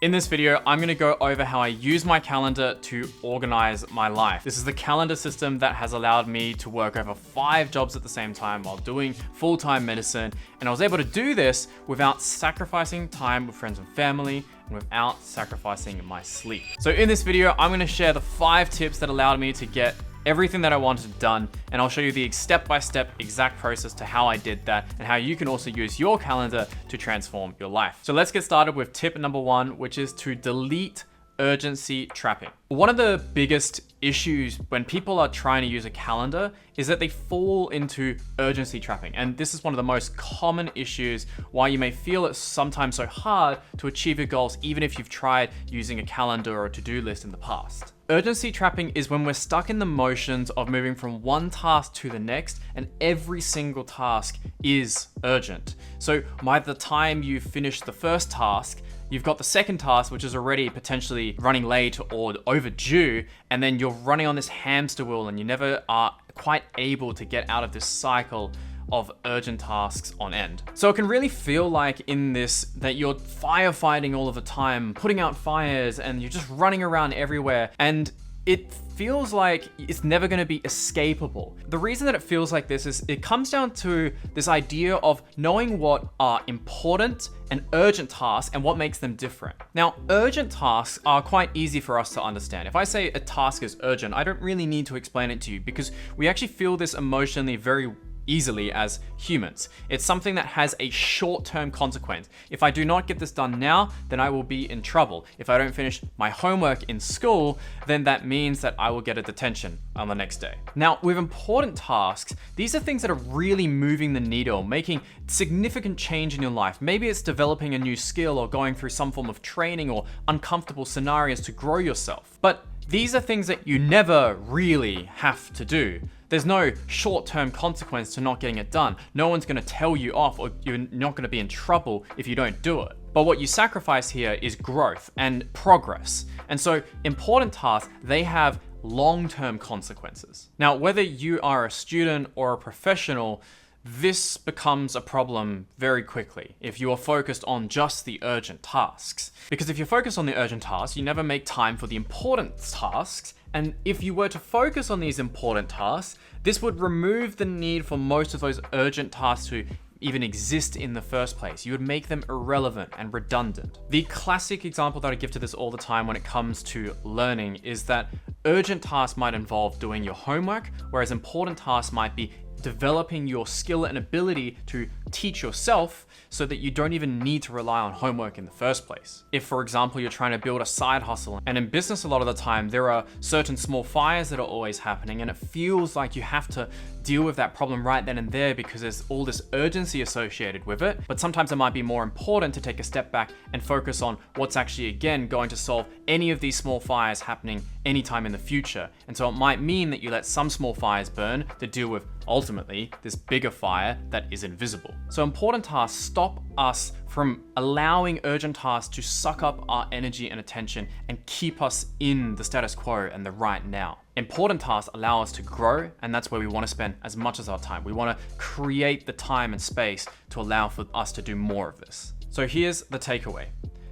In this video, I'm gonna go over how I use my calendar to organize my life. This is the calendar system that has allowed me to work over 5 jobs at the same time while doing full-time medicine. And I was able to do this without sacrificing time with friends and family and without sacrificing my sleep. So in this video, I'm gonna share the 5 tips that allowed me to get everything that I wanted done, and I'll show you the step-by-step exact process to how I did that and how you can also use your calendar to transform your life. So let's get started with tip number 1, which is to delete urgency trapping. One of the biggest issues when people are trying to use a calendar is that they fall into urgency trapping. And this is one of the most common issues why you may feel it's sometimes so hard to achieve your goals, even if you've tried using a calendar or a to-do list in the past. Urgency trapping is when we're stuck in the motions of moving from one task to the next, and every single task is urgent. So by the time you finish the first task, you've got the second task, which is already potentially running late or overdue, and then you're running on this hamster wheel and you never are quite able to get out of this cycle of urgent tasks on end. So it can really feel like in this that you're firefighting all of the time, putting out fires, and you're just running around everywhere, and it feels like it's never going to be escapable. The reason that it feels like this is it comes down to this idea of knowing what are important and urgent tasks and what makes them different. Now, urgent tasks are quite easy for us to understand. If I say a task is urgent, I don't really need to explain it to you because we actually feel this emotionally very easily as humans. It's something that has a short-term consequence. If I do not get this done now, then I will be in trouble. If I don't finish my homework in school, then that means that I will get a detention on the next day. Now, with important tasks, these are things that are really moving the needle, making significant change in your life. Maybe it's developing a new skill or going through some form of training or uncomfortable scenarios to grow yourself. But these are things that you never really have to do. There's no short-term consequence to not getting it done. No one's gonna tell you off, or you're not gonna be in trouble if you don't do it. But what you sacrifice here is growth and progress. And so important tasks, they have long-term consequences. Now, whether you are a student or a professional, this becomes a problem very quickly if you are focused on just the urgent tasks. Because if you're focused on the urgent tasks, you never make time for the important tasks. And if you were to focus on these important tasks, this would remove the need for most of those urgent tasks to even exist in the first place. You would make them irrelevant and redundant. The classic example that I give to this all the time when it comes to learning is that urgent tasks might involve doing your homework, whereas important tasks might be developing your skill and ability to teach yourself so that you don't even need to rely on homework in the first place. If, for example, you're trying to build a side hustle, and in business a lot of the time, there are certain small fires that are always happening, and it feels like you have to deal with that problem right then and there because there's all this urgency associated with it. But sometimes it might be more important to take a step back and focus on what's actually, again, going to solve any of these small fires happening anytime in the future. And so it might mean that you let some small fires burn to deal with ultimately this bigger fire that is invisible. So important tasks stop us from allowing urgent tasks to suck up our energy and attention and keep us in the status quo and the right now. Important tasks allow us to grow, and that's where we want to spend as much as our time. We want to create the time and space to allow for us to do more of this. So here's the takeaway.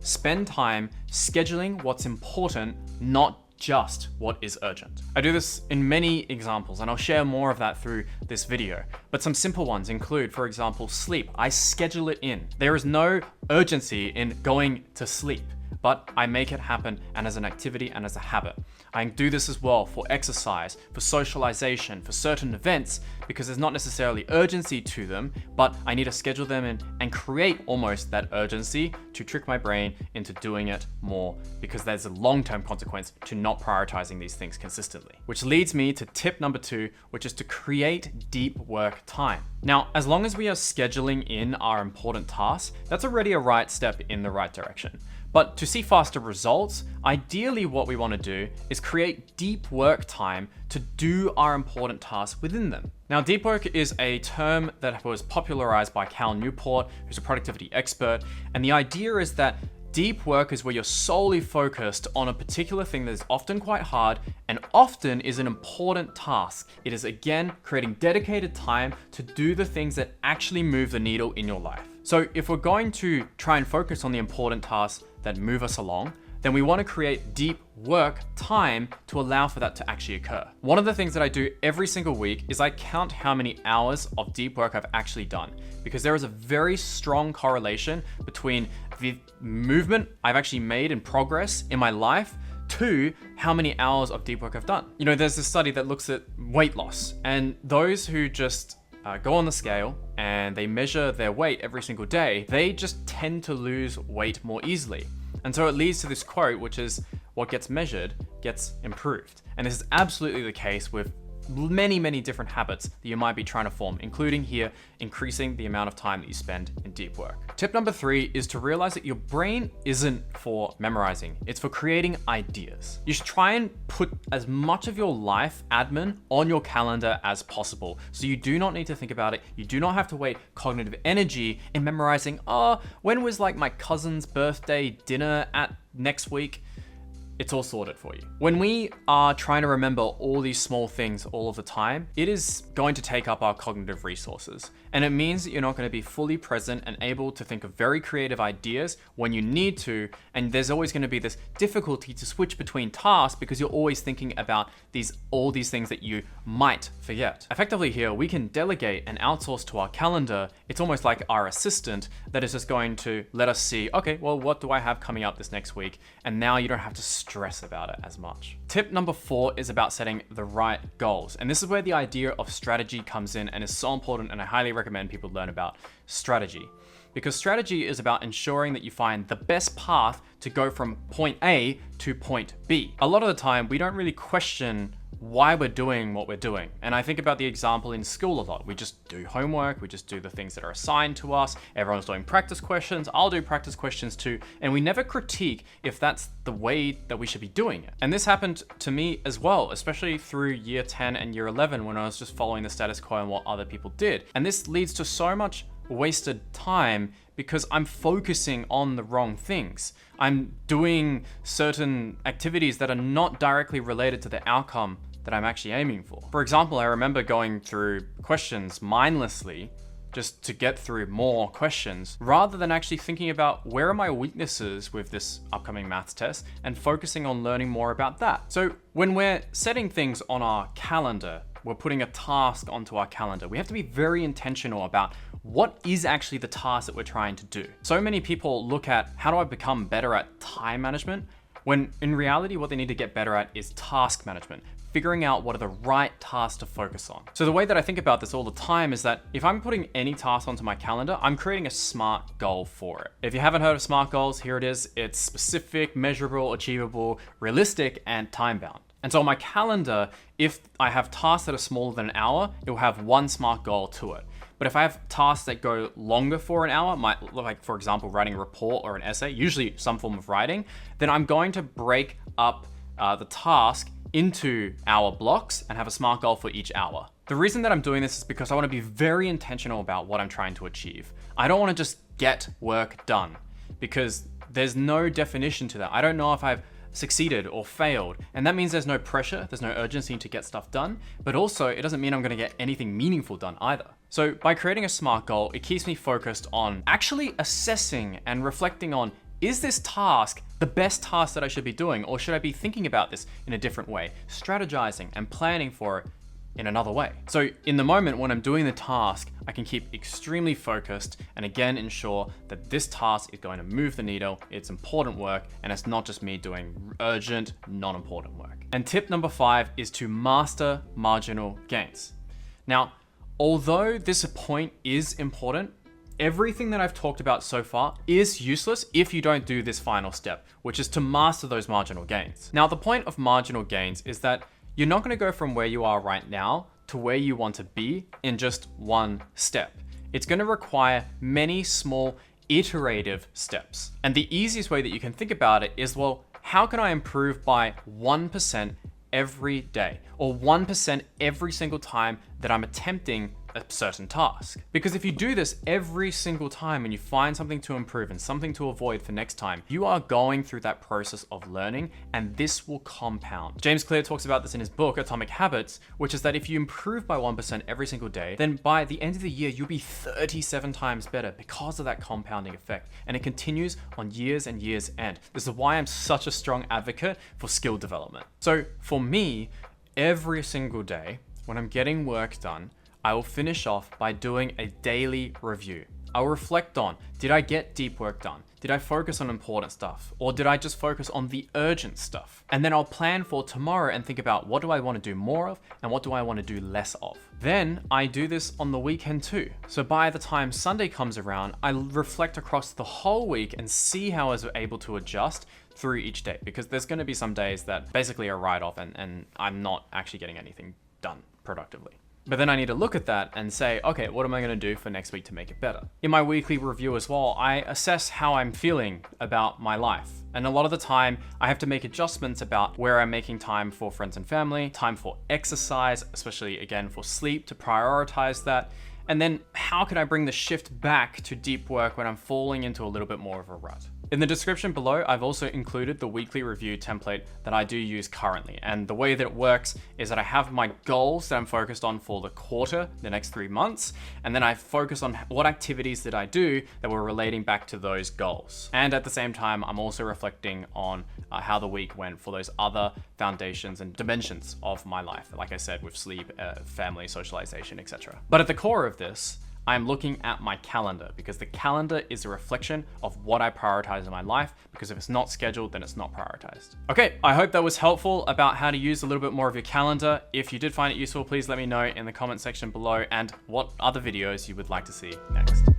Spend time scheduling what's important, not just what is urgent. I do this in many examples, and I'll share more of that through this video. But some simple ones include, for example, sleep. I schedule it in. There is no urgency in going to sleep, but I make it happen, and as an activity and as a habit. I do this as well for exercise, for socialization, for certain events, because there's not necessarily urgency to them, but I need to schedule them in and create almost that urgency to trick my brain into doing it more, because there's a long-term consequence to not prioritizing these things consistently. Which leads me to tip number 2, which is to create deep work time. Now, as long as we are scheduling in our important tasks, that's already a right step in the right direction. But to see faster results, ideally what we want to do is create deep work time to do our important tasks within them. Now, deep work is a term that was popularized by Cal Newport, who's a productivity expert. And the idea is that deep work is where you're solely focused on a particular thing that is often quite hard and often is an important task. It is, again, creating dedicated time to do the things that actually move the needle in your life. So if we're going to try and focus on the important tasks that move us along, then we want to create deep work time to allow for that to actually occur. One of the things that I do every single week is I count how many hours of deep work I've actually done, because there is a very strong correlation between the movement I've actually made in progress in my life to how many hours of deep work I've done. You know, there's this study that looks at weight loss, and those who just go on the scale and they measure their weight every single day, they just tend to lose weight more easily. And so it leads to this quote, which is, what gets measured gets improved. And this is absolutely the case with many, many different habits that you might be trying to form, including here, increasing the amount of time that you spend in deep work. Tip number 3 is to realize that your brain isn't for memorizing, it's for creating ideas. You should try and put as much of your life admin on your calendar as possible. So you do not need to think about it. You do not have to waste cognitive energy in memorizing, when was like my cousin's birthday dinner at next week? It's all sorted for you. When we are trying to remember all these small things all of the time, it is going to take up our cognitive resources. And it means that you're not going to be fully present and able to think of very creative ideas when you need to. And there's always going to be this difficulty to switch between tasks because you're always thinking about all these things that you might forget. Effectively here, we can delegate and outsource to our calendar. It's almost like our assistant that is just going to let us see, okay, well, what do I have coming up this next week? And now you don't have to stress about it as much. Tip number 4 is about setting the right goals. And this is where the idea of strategy comes in and is so important, and I highly recommend people learn about strategy. Because strategy is about ensuring that you find the best path to go from point A to point B. A lot of the time, we don't really question why we're doing what we're doing. And I think about the example in school a lot. We just do homework, we just do the things that are assigned to us. Everyone's doing practice questions, I'll do practice questions too. And we never critique if that's the way that we should be doing it. And this happened to me as well, especially through year 10 and year 11 when I was just following the status quo and what other people did. And this leads to so much wasted time because I'm focusing on the wrong things. I'm doing certain activities that are not directly related to the outcome that I'm actually aiming for. For example, I remember going through questions mindlessly just to get through more questions rather than actually thinking about where are my weaknesses with this upcoming maths test and focusing on learning more about that. So when we're setting things on our calendar, we're putting a task onto our calendar, we have to be very intentional about what is actually the task that we're trying to do. So many people look at how do I become better at time management, when in reality, what they need to get better at is task management, figuring out what are the right tasks to focus on. So the way that I think about this all the time is that if I'm putting any task onto my calendar, I'm creating a SMART goal for it. If you haven't heard of SMART goals, here it is. It's specific, measurable, achievable, realistic, and time-bound. And so on my calendar, if I have tasks that are smaller than an hour, it will have one SMART goal to it. But if I have tasks that go longer for an hour, might look like, for example, writing a report or an essay, usually some form of writing, then I'm going to break up the task into hour blocks and have a SMART goal for each hour. The reason that I'm doing this is because I want to be very intentional about what I'm trying to achieve. I don't want to just get work done because there's no definition to that. I don't know if I've succeeded or failed. And that means there's no pressure, there's no urgency to get stuff done, but also it doesn't mean I'm gonna get anything meaningful done either. So by creating a SMART goal, it keeps me focused on actually assessing and reflecting on, is this task the best task that I should be doing, or should I be thinking about this in a different way, strategizing and planning for it in another way. So in the moment when I'm doing the task, I can keep extremely focused and again ensure that this task is going to move the needle, it's important work, and it's not just me doing urgent, non-important work. And tip number 5 is to master marginal gains. Now, although this point is important, everything that I've talked about so far is useless if you don't do this final step, which is to master those marginal gains. Now, the point of marginal gains is that you're not going to go from where you are right now to where you want to be in just one step. It's going to require many small iterative steps. And the easiest way that you can think about it is, well, how can I improve by 1% every day, or 1% every single time that I'm attempting a certain task. Because if you do this every single time and you find something to improve and something to avoid for next time, you are going through that process of learning, and this will compound. James Clear talks about this in his book, Atomic Habits, which is that if you improve by 1% every single day, then by the end of the year, you'll be 37 times better because of that compounding effect. And it continues on years and years end. This is why I'm such a strong advocate for skill development. So for me, every single day when I'm getting work done, I will finish off by doing a daily review. I'll reflect on, did I get deep work done? Did I focus on important stuff? Or did I just focus on the urgent stuff? And then I'll plan for tomorrow and think about, what do I want to do more of and what do I want to do less of? Then I do this on the weekend too. So by the time Sunday comes around, I reflect across the whole week and see how I was able to adjust through each day, because there's going to be some days that basically are write-off and I'm not actually getting anything done productively. But then I need to look at that and say, okay, what am I going to do for next week to make it better? In my weekly review as well, I assess how I'm feeling about my life. And a lot of the time, I have to make adjustments about where I'm making time for friends and family, time for exercise, especially again for sleep, to prioritize that. And then how can I bring the shift back to deep work when I'm falling into a little bit more of a rut? In the description below, I've also included the weekly review template that I do use currently. And the way that it works is that I have my goals that I'm focused on for the quarter, the next 3 months. And then I focus on what activities did I do that were relating back to those goals. And at the same time, I'm also reflecting on how the week went for those other foundations and dimensions of my life. Like I said, with sleep, family, socialization, etc. But at the core of this, I'm looking at my calendar, because the calendar is a reflection of what I prioritize in my life, because if it's not scheduled, then it's not prioritized. Okay, I hope that was helpful about how to use a little bit more of your calendar. If you did find it useful, please let me know in the comment section below and what other videos you would like to see next.